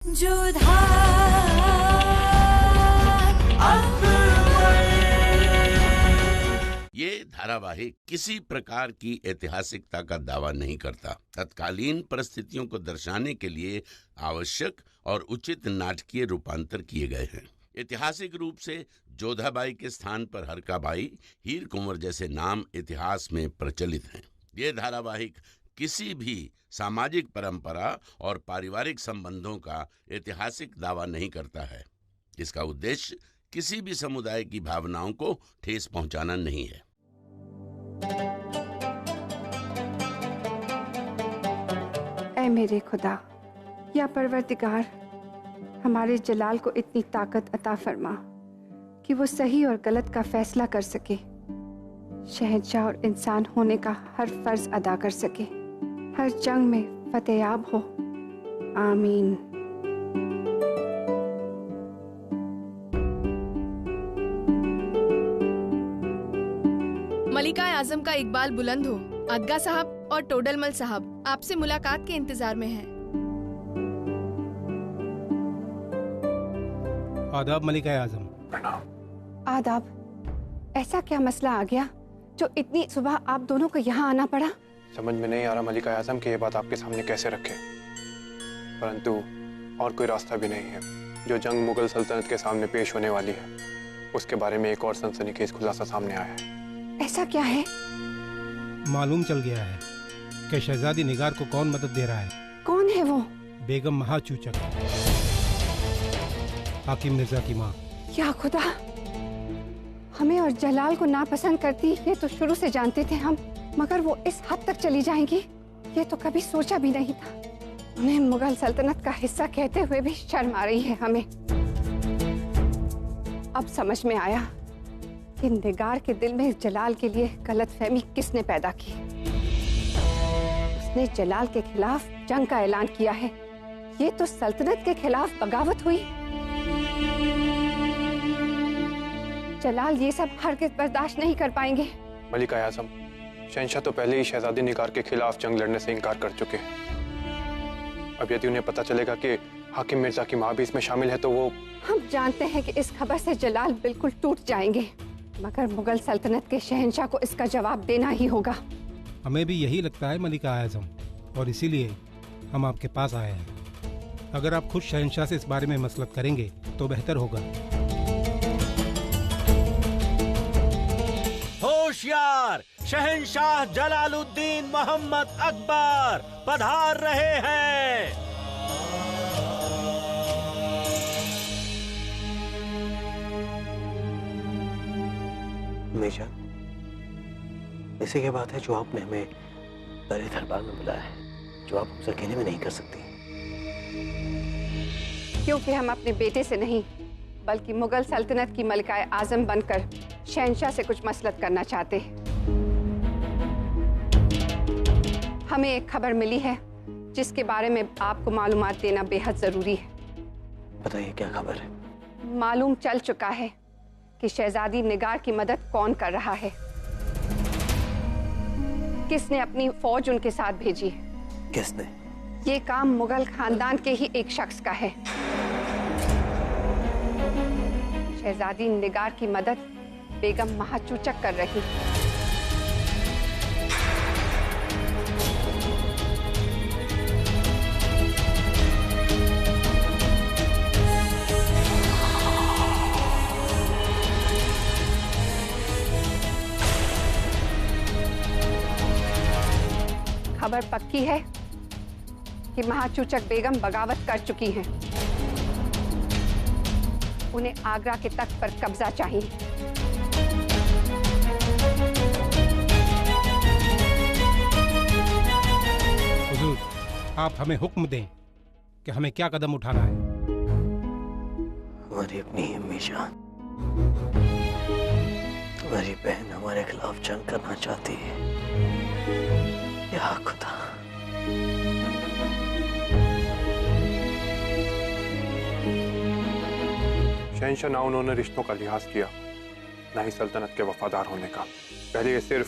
जो ये धारावाहिक किसी प्रकार की ऐतिहासिकता का दावा नहीं करता। तत्कालीन परिस्थितियों को दर्शाने के लिए आवश्यक और उचित नाटकीय रूपांतर किए गए हैं। ऐतिहासिक रूप से जोधाबाई के स्थान पर हरकाबाई, हीर कुंवर जैसे नाम इतिहास में प्रचलित हैं। ये धारावाहिक किसी भी सामाजिक परंपरा और पारिवारिक संबंधों का ऐतिहासिक दावा नहीं करता है। इसका उद्देश्य किसी भी समुदाय की भावनाओं को ठेस पहुंचाना नहीं है। ऐ मेरे खुदा, या परवरदिगार, हमारे जलाल को इतनी ताकत अता फरमा कि वो सही और गलत का फैसला कर सके, शहंशाह और इंसान होने का हर फर्ज अदा कर सके, हर जंग में फतेयाब हो। आमीन। मलिका आजम का इकबाल बुलंद हो। अदगा साहब और टोडलमल साहब आपसे मुलाकात के इंतजार में हैं। आदाब मलिका आजम। आदाब। ऐसा क्या मसला आ गया जो इतनी सुबह आप दोनों को यहाँ आना पड़ा? समझ में नहीं आ रहा मलिका आजम कि ये बात आपके सामने कैसे रखें, परंतु और कोई रास्ता भी नहीं है। जो जंग मुगल सल्तनत के सामने पेश होने वाली है, उसके बारे में एक और सनसनीखेज खुलासा सामने आया है। ऐसा क्या है? मालूम चल गया है कि शहजादी निगार को कौन मदद दे रहा है। कौन है वो? बेगम महाचूचक, हाकिम मिर्जा की माँ। या खुदा, हमें और जलाल को नापसंद करती ये तो शुरू से जानते थे हम, मगर वो इस हद तक चली जाएंगी ये तो कभी सोचा भी नहीं था। उन्हें मुगल सल्तनत का हिस्सा कहते हुए भी शर्म आ रही है हमें। अब समझ में आया कि निगार के दिल में जलाल के लिए गलतफहमी किसने पैदा की। उसने जलाल के खिलाफ जंग का ऐलान किया है। ये तो सल्तनत के खिलाफ बगावत हुई। जलाल ये सब हरगिज़ बर्दाश्त नहीं कर पाएंगे। मलिका आजम, शहंशाह तो पहले ही शहजादी निगार के खिलाफ जंग लड़ने से इनकार कर चुके हैं। अब यदि उन्हें पता चलेगा कि हाकिम मिर्जा की माँ भी इसमें शामिल है तो वो... हम जानते हैं कि इस खबर से जलाल बिल्कुल टूट जाएंगे, मगर मुगल सल्तनत के शहंशाह को इसका जवाब देना ही होगा। हमें भी यही लगता है मलिका आजम, और इसीलिए हम आपके पास आए हैं। अगर आप खुद शहंशाह से इस बारे में मसलत करेंगे तो बेहतर होगा। होशियार शहंशाह जलालुद्दीन मोहम्मद अकबर पधार रहे हैं। मेजा, ऐसी क्या बात है जो आपने हमें दरे दरबार में बुलाया है, जो आप हमसे अकेले में नहीं कर सकती? क्योंकि हम अपने बेटे से नहीं बल्कि मुगल सल्तनत की मलिकाए आजम बनकर शहंशाह से कुछ मसलत करना चाहते हैं। हमें एक खबर मिली है जिसके बारे में आपको मालूमात देना बेहद जरूरी है। बताइए क्या खबर है? मालूम चल चुका है कि शहजादी निगार की मदद कौन कर रहा है, किसने अपनी फौज उनके साथ भेजी है। किसने? ये काम मुगल खानदान के ही एक शख्स का है। शहजादी निगार की मदद बेगम महाचूचक कर रही। खबर पक्की है कि महाचूचक बेगम बगावत कर चुकी हैं। उन्हें आगरा के तख्त पर कब्जा चाहिए। हुजूर, आप हमें हुक्म दें कि हमें क्या कदम उठाना है। हमारी अपनी अम्मी जान, तुम्हारी बहन हमारे खिलाफ जंग करना चाहती है। या खुदा, शहंशाह ना उन्होंने रिश्तों का लिहाज किया, ना ही सल्तनत के वफादार होने का। पहले ये सिर्फ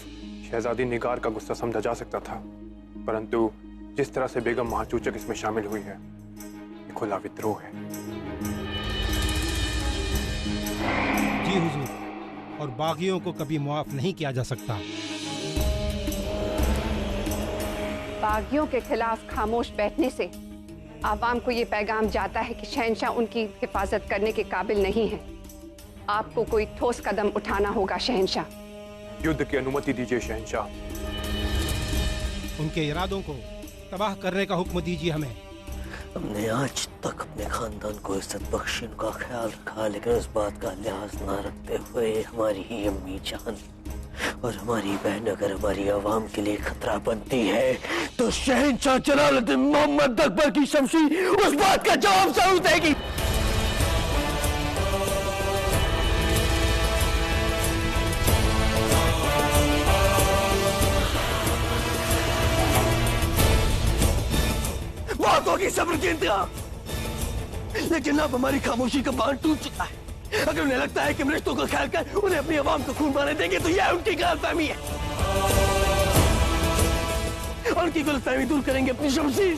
शहजादी निगार का गुस्सा समझा जा सकता था, परंतु जिस तरह से बेगम महाचूचक इसमें शामिल हुई है, ये खुला विद्रोह है। जी हुजूर, और बागियों को कभी मुआफ नहीं किया जा सकता। बागियों के खिलाफ खामोश बैठने से आवाम को ये पैगाम जाता है कि शहंशाह उनकी हिफाजत करने के काबिल नहीं है। आपको कोई ठोस कदम उठाना होगा शहंशाह। युद्ध की अनुमति दीजिए शहंशाह। उनके इरादों को तबाह करने का हुक्म दीजिए हमें। हमने आज तक अपने खानदान को इज्जत बख्शी उनका ख्याल रखा, लेकिन उस बात का लिहाज ना रखते हुए हमारी ही अम्मी जान और हमारी बहन अगर हमारी आवाम के लिए खतरा बनती है तो शहंशाह जलालुद्दीन मोहम्मद अकबर की शमशीर उस बात का जवाब जरूर देगी। बात होगी सब्र की इंतहा, लेकिन अब हमारी खामोशी का बांध टूट चुका है। अगर उन्हें लगता है कि हम रिश्तों का ख्याल कर उन्हें अपनी आवाम को खून मारने देंगे तो यह उनकी गलतफहमी है, और उनकी गलतफहमी दूर करेंगे अपनी शमशीर।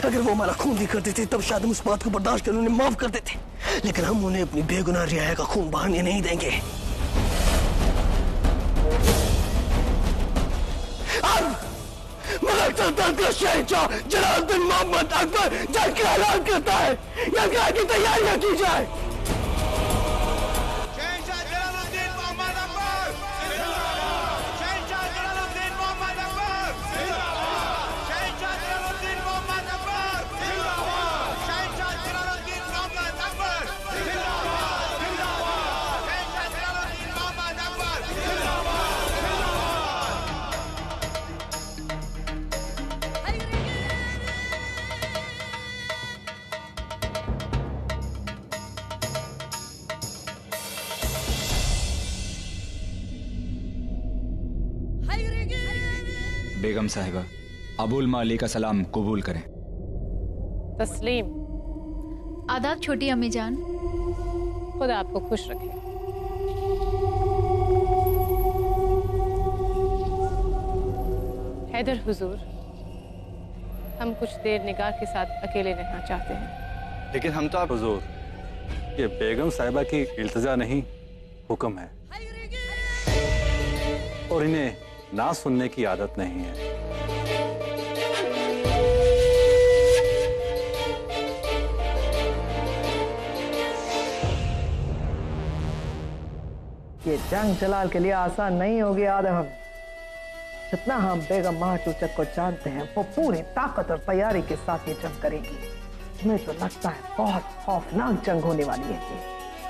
अगर वो हमारा खून भी कर देते तब शायद हम उस बात को बर्दाश्त कर उन्हें माफ कर देते, लेकिन हम उन्हें अपनी बेगुनाह रियाया का खून बहाने नहीं देंगे। मुगल सल्तनत का शहंशाह जलालुद्दीन मोहम्मद अकबर जंग का ऐलान करता है, जंग की तैयारियां की जाए। शहंशाह जलालुद्दीन मोहम्मद अकबर जिंदाबाद, शहंशाह जलालुद्दीन मोहम्मद अकबर जिंदाबाद, शहंशाह जलालुद्दीन मोहम्मद अकबर जिंदाबाद, शहंशाह जलालुद्दीन मोहम्मद अकबर जिंदाबाद, जिंदाबाद, शहंशाह जलालुद्दीन मोहम्मद अकबर जिंदाबाद। बेगम साहिबा, अबुल माली का सलाम कबूल करें। तस्लीम। आदाब छोटी अम्मी जान। खुदा आपको खुश रखे। हैदर हुजूर, हम कुछ देर निगाह के साथ अकेले रहना चाहते हैं। लेकिन हम तो आप हुजूर, ये बेगम साहिबा की इल्तिजा नहीं, हुक्म है, और इन्हें ना सुनने की आदत नहीं है। ये जंग जलाल के लिए आसान नहीं होगी आदम। जितना हम बेगम महाचूचक को जानते हैं वो पूरी ताकत और तैयारी के साथ ये जंग करेगी। तुम्हें तो लगता है बहुत खौफनाक जंग होने वाली है।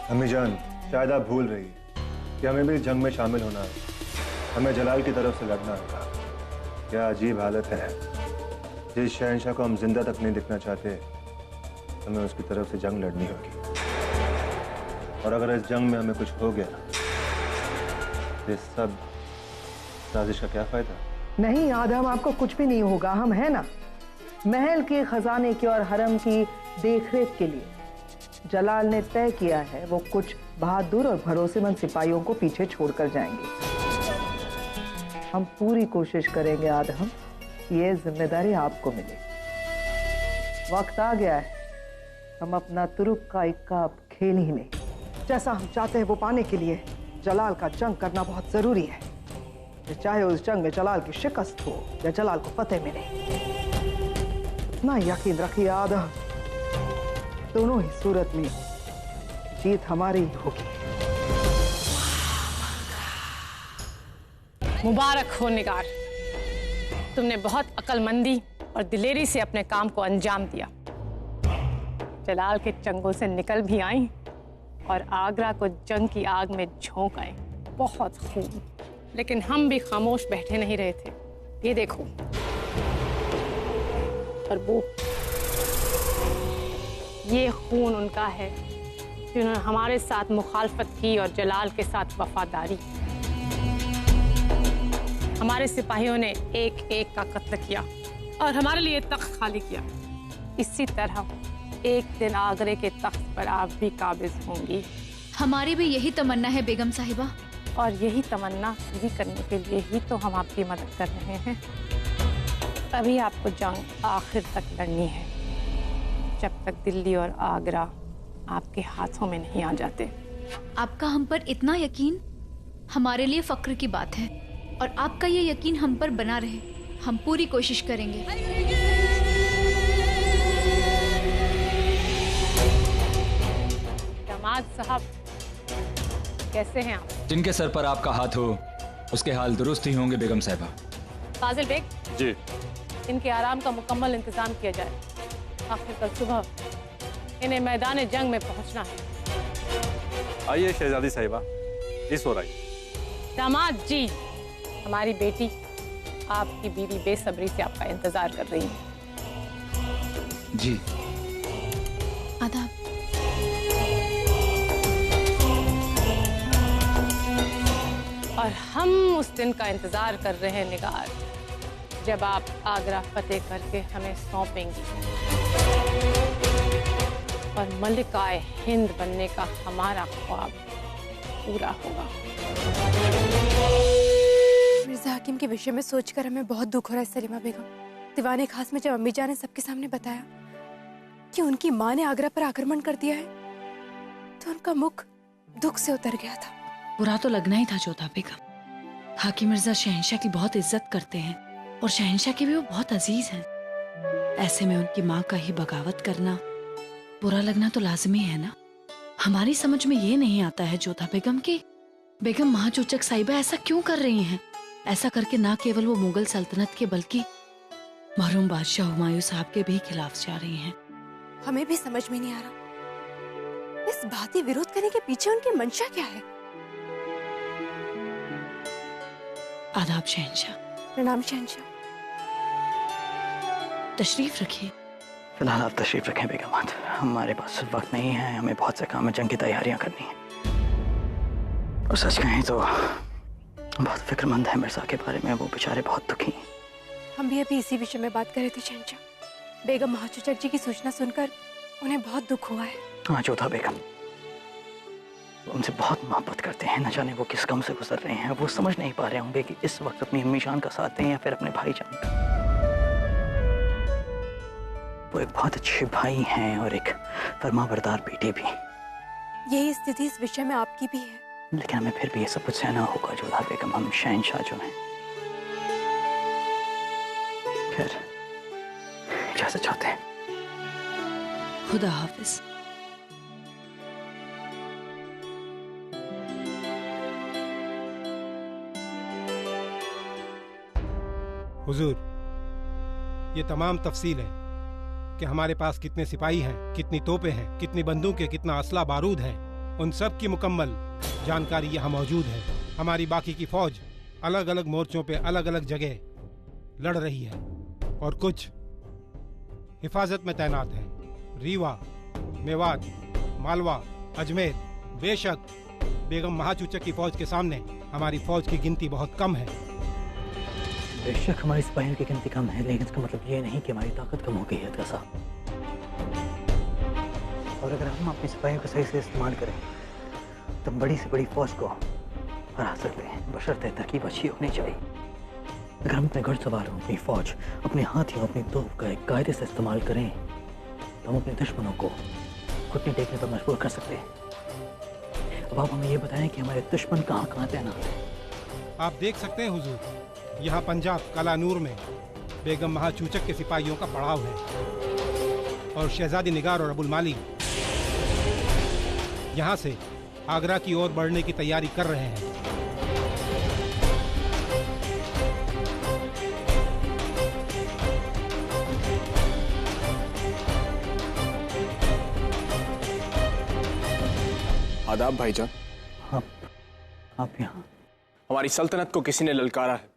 अम्मी जान, शायद आप भूल रही कि हमें भी जंग में शामिल होना है। हमें जलाल की तरफ से लड़ना है। क्या अजीब हालत है, जिस शहंशाह को हम जिंदा तक नहीं दिखना चाहते हमें उसकी तरफ से जंग लड़नी होगी, और अगर इस जंग में हमें कुछ हो गया तो सब साजिश का क्या फायदा? नहीं आदम, आपको कुछ भी नहीं होगा। हम हैं ना, महल के खजाने की और हरम की देखरेख के लिए जलाल ने तय किया है वो कुछ बहादुर और भरोसेमंद सिपाहियों को पीछे छोड़कर जाएंगे। हम पूरी कोशिश करेंगे आदम, ये जिम्मेदारी आपको मिले। वक्त आ गया है हम अपना तुरुप का इक्का खेल ही लें। जैसा हम चाहते हैं वो पाने के लिए जलाल का जंग करना बहुत जरूरी है। चाहे उस जंग में जलाल की शिकस्त हो या जलाल को फतेह मिले, इतना यकीन रखिए आदम, दोनों ही सूरत में जीत हमारी ही होगी। मुबारक हो निगार, तुमने बहुत अक्लमंदी और दिलेरी से अपने काम को अंजाम दिया। जलाल के चंगों से निकल भी आई और आगरा को जंग की आग में झोंक आए। बहुत खूब, लेकिन हम भी खामोश बैठे नहीं रहे थे। ये देखो, और वो ये खून उनका है जिन्होंने हमारे साथ मुखालफत की और जलाल के साथ वफादारी। हमारे सिपाहियों ने एक एक का कत्ल किया और हमारे लिए तख्त खाली किया। इसी तरह एक दिन आगरे के तख्त पर आप भी काबिज होंगी। हमारी भी यही तमन्ना है बेगम साहिबा, और यही तमन्ना पूरी करने के लिए ही तो हम आपकी मदद कर रहे हैं। अभी आपको जंग आखिर तक लड़नी है, जब तक दिल्ली और आगरा आपके हाथों में नहीं आ जाते। आपका हम पर इतना यकीन हमारे लिए फक्र की बात है, और आपका ये यकीन हम पर बना रहे, हम पूरी कोशिश करेंगे। दामाद साहब, कैसे हैं आप? जिनके सर पर आपका हाथ हो उसके हाल दुरुस्त ही होंगे बेगम साहिबा। फाजिल बेग जी। इनके आराम का मुकम्मल इंतजाम किया जाए, आखिर कल सुबह इन्हें मैदान जंग में पहुंचना है। आइए शहजादी साहिबा, इस हो रही। दामाद जी, हमारी बेटी आपकी बीवी बेसब्री से आपका इंतजार कर रही है। जी। आदाब। और हम उस दिन का इंतजार कर रहे हैं निगार, जब आप आगरा फतेह करके हमें सौंपेंगी और मलिकाए हिंद बनने का हमारा ख्वाब पूरा होगा। मिर्जा हकीम के विषय में सोचकर हमें बहुत दुख हो रहा है सलीमा बेगम। दीवाने खास में जब अम्मी जान ने सबके सामने बताया कि उनकी माँ ने आगरा पर आक्रमण कर दिया है, तो उनका मुख दुख से उतर गया था। बुरा तो लगना ही था जोधा बेगम। हाकिम मिर्जा शहंशाह की बहुत इज्जत करते हैं और शहंशाह के भी वो बहुत अजीज हैं। ऐसे में उनकी माँ का ही बगावत करना, बुरा लगना तो लाजमी है ना। हमारी समझ में ये नहीं आता है जोधा बेगम कि बेगम महाचूचक साहिबा ऐसा क्यों कर रही हैं। ऐसा करके ना केवल वो मुगल सल्तनत के बल्कि मरहूम बादशाह हुमायूं साहब के भी खिलाफ जा रही हैं। हमें भी समझ में नहीं आ रहा इस भांति विरोध करने के पीछे उनकी मंशा क्या है। आदाब शहंशाह। प्रणाम शहंशाह। तशरीफ रखिए। फिलहाल आप तशरीफ रखें बेगमात, हमारे पास वक्त नहीं है, हमें बहुत से काम है, जंग की तैयारियां करनी है। और सच कहें तो बहुत फिक्रमंद है मिर्जा के बारे में, वो बेचारे बहुत दुखी हैं। हम भी अभी इसी विषय में बात कर रहे थे शहंशाह। बेगम महाचूचक जी की सूचना सुनकर उन्हें बहुत दुख हुआ है। हाँ जोधा बेगम, वो उनसे बहुत मोहब्बत करते हैं, न जाने वो किस गम से गुजर रहे हैं। वो समझ नहीं पा रहे होंगे कि इस वक्त अपनी अम्मी जान का साथ दें या फिर अपने भाई जान का। वो एक बहुत अच्छे भाई हैं और एक फरमाबरदार बेटे भी। यही स्थिति इस विषय में आपकी भी है। लेकिन हमें फिर भी ये सब कुछ सहना होगा जोधा बेगम, हम शहंशाह जो हैं। खैर इजाजत चाहते हैं। खुदा हाफिज। हुजूर, ये तमाम तफसील है कि हमारे पास कितने सिपाही हैं, कितनी तोपें हैं, कितनी बंदूकें, कितना असला बारूद है, उन सब की मुकम्मल जानकारी यहाँ मौजूद है। हमारी बाकी की फौज अलग अलग मोर्चों पे अलग अलग जगह लड़ रही है और कुछ हिफाजत में तैनात हैं। रीवा, मेवात, मालवा, अजमेर। बेशक बेगम महाचूचक की फौज के सामने हमारी फौज की गिनती बहुत कम है। बेशक हमारी सिपाहियों की गिनती कम है, लेकिन इसका मतलब ये नहीं कि हमारी ताकत कम हो गई है साहब। और अगर हम अपनी सिपाहियों को सही से इस्तेमाल करें तो बड़ी से बड़ी फौज को हरा सकते हैं, बशर्ते तरकीब अच्छी होनी चाहिए। अगर हम अपने घुड़सवारों, अपनी फौज, अपने हाथियों, अपनी तोप का एक कायदे से इस्तेमाल करें तो हम अपने दुश्मनों को घुटने टेकने पर मजबूर कर सकते हैं। अब आप हमें ये बताएं कि हमारे दुश्मन कहाँ कहाँ तैनात हैं। आप देख सकते हैं हुजूर, यहाँ पंजाब कालानूर में बेगम महाचूचक के सिपाहियों का पड़ाव है और शहजादी निगार और अबुल माली यहाँ से आगरा की ओर बढ़ने की तैयारी कर रहे हैं। आदाब भाईजान। आप यहाँ? हमारी सल्तनत को किसी ने ललकारा है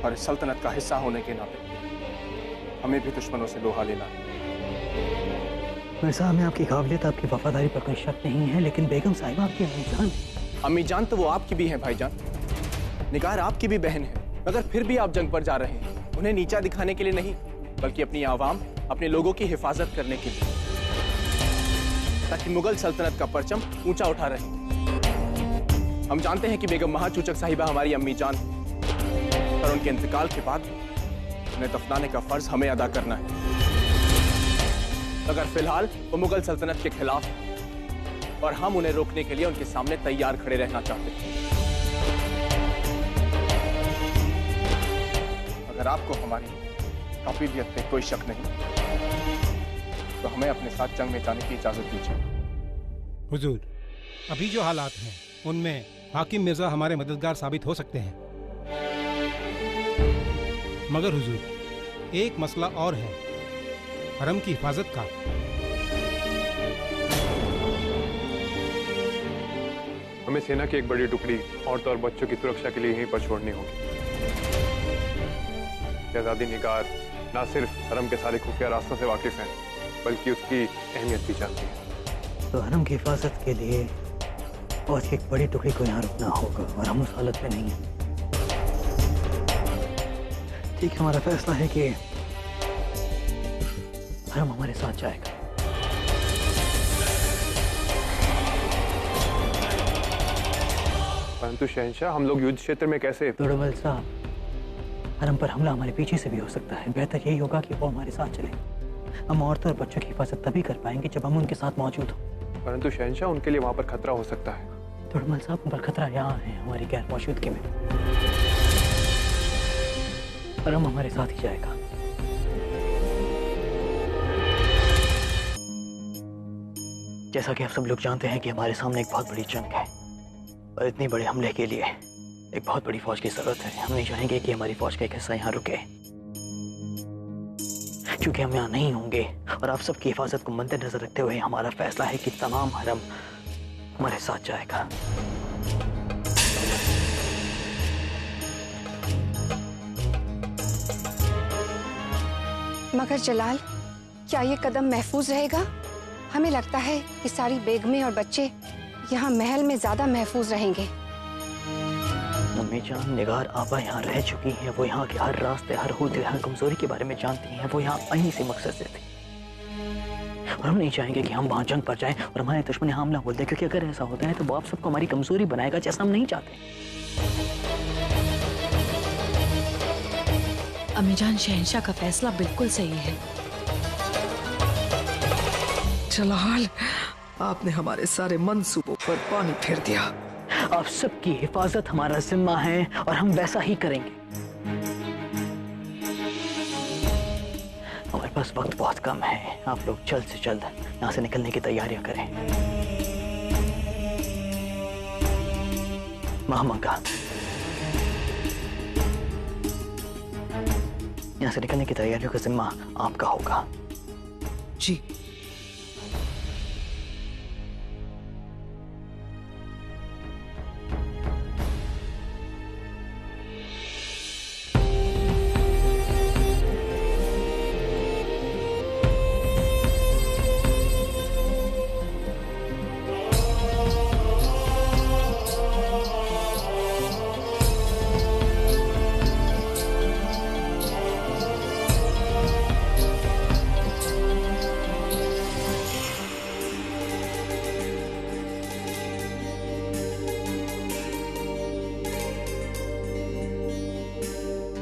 और इस सल्तनत का हिस्सा होने के नाते हमें भी दुश्मनों से लोहा लेना है। मिर्जा, हमें आपकी काबिलियत, आपकी वफादारी पर कोई शक नहीं है, लेकिन बेगम साहिबा आपकी अम्मी जान। अम्मी जान तो वो आपकी भी हैं भाईजान, निगार आपकी भी बहन है, मगर फिर भी आप जंग पर जा रहे हैं, उन्हें नीचा दिखाने के लिए नहीं, बल्कि अपनी आवाम, अपने लोगों की हिफाजत करने के लिए, ताकि मुगल सल्तनत का परचम ऊंचा उठा रहे। हम जानते हैं कि बेगम महाचूचक साहिबा हमारी अम्मी जान, पर उनके इंतकाल के बाद उन्हें दफनाने का फर्ज हमें अदा करना है। अगर फिलहाल वो मुगल सल्तनत के खिलाफ है और हम उन्हें रोकने के लिए उनके सामने तैयार खड़े रहना चाहते हैं। अगर आपको हमारी काबिलियत पे कोई शक नहीं तो हमें अपने साथ जंग में जाने की इजाजत दीजिए। हुजूर, अभी जो हालात हैं उनमें हाकिम मिर्जा हमारे मददगार साबित हो सकते हैं, मगर हुजूर एक मसला और है, हरम की हिफाजत का। हमें सेना की एक बड़ी टुकड़ी औरतों और बच्चों की सुरक्षा के लिए यहीं पर छोड़नी होगी। शहजादी निगार न सिर्फ हरम के सारे खुफिया रास्तों से वाकिफ हैं, बल्कि उसकी अहमियत भी जानती है। तो हरम की हिफाजत के लिए फौज की एक बड़ी टुकड़ी को यहाँ रुकना होगा और हम उस हालत में नहीं हैं। ठीक है, हमारा फैसला है कि हरम हमारे साथ जाएगा। परंतु शहंशाह, हम लोग युद्ध क्षेत्र में कैसे? तोड़मल साहब, हरम पर हमला हमारे पीछे से भी हो सकता है। बेहतर यही होगा कि वो हमारे साथ चले। हम औरतों और बच्चों की हिफाजत तभी कर पाएंगे जब हम उनके साथ मौजूद हों। परंतु शहंशाह, उनके लिए वहां पर खतरा हो सकता है। तोड़मल साहब, उन पर खतरा यहाँ है, हमारी गैर मौजूदगी में। हरम हमारे साथ ही जाएगा। जैसा कि आप सब लोग जानते हैं कि हमारे सामने एक बहुत बड़ी जंग है और इतनी बड़े हमले के लिए एक बहुत बड़ी फौज की जरूरत है। हम नहीं चाहेंगे कि हमारी फौज का एक हिस्सा यहाँ रुके, क्योंकि हम यहाँ नहीं होंगे। और आप सबकी हिफाजत को मद्देनजर रखते हुए हमारा फैसला है कि तमाम हरम हमारे साथ जाएगा। मगर जलाल, क्या ये कदम महफूज रहेगा? हमें लगता है कि सारी बेगमें और बच्चे यहाँ महल में ज्यादा महफूज रहेंगे। मम्मी जान, निगार आपा यहाँ रह चुकी हैं। वो यहाँ के हर रास्ते, हर होते, हर कमजोरी के बारे में जानती हैं। वो यहाँ आई से मकसद से थी और हम नहीं चाहेंगे कि हम वहाँ जंग पर जाएं और हमारे दुश्मन हमला बोल दें, क्योंकि अगर ऐसा होता है तो वो आप सबको हमारी कमजोरी बनाएगा, जैसा हम नहीं चाहते। अम्मी जान, शहंशाह का फैसला बिल्कुल सही है। जलाल, आपने हमारे सारे मंसूबों पर पानी फेर दिया। आप सबकी हिफाजत हमारा जिम्मा है और हम वैसा ही करेंगे। हमारे पास वक्त बहुत कम है। आप लोग जल्द से जल्द यहाँ से निकलने की तैयारियां करें। महामंगा, यहाँ से निकलने की तैयारियों का जिम्मा आपका होगा। जी।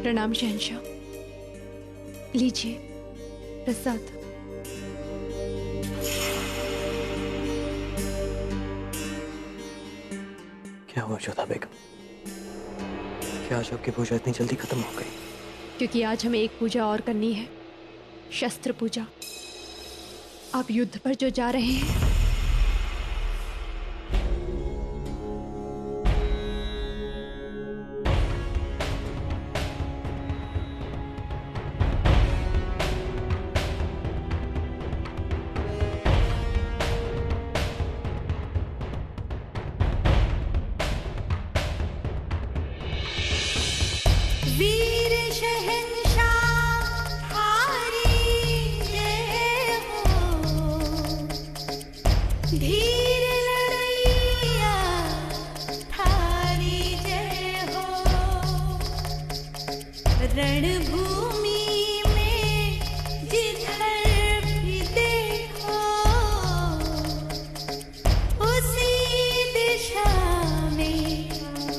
प्रणाम शहंशाह, लीजिए प्रसाद। क्या हुआ जोधा बेगम? क्या आज आपकी पूजा इतनी जल्दी खत्म हो गई? क्योंकि आज हमें एक पूजा और करनी है, शस्त्र पूजा। आप युद्ध पर जो जा रहे हैं, वीर शहंशाह हारी जय हो, धीर लड़ैया थारी जय हो। रणभूमि में जिधर भी देखो, उसी दिशा में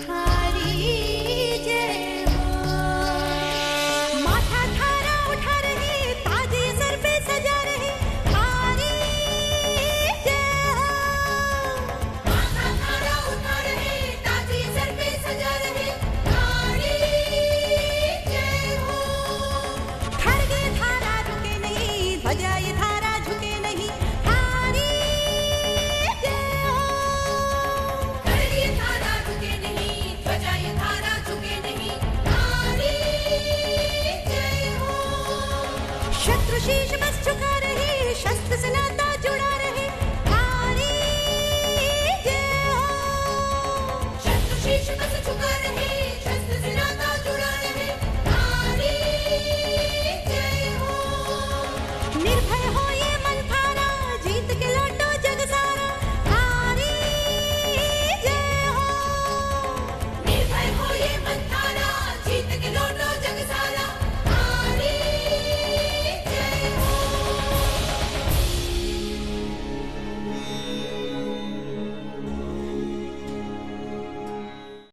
हारी जय हो। माथा था वज्रायुधा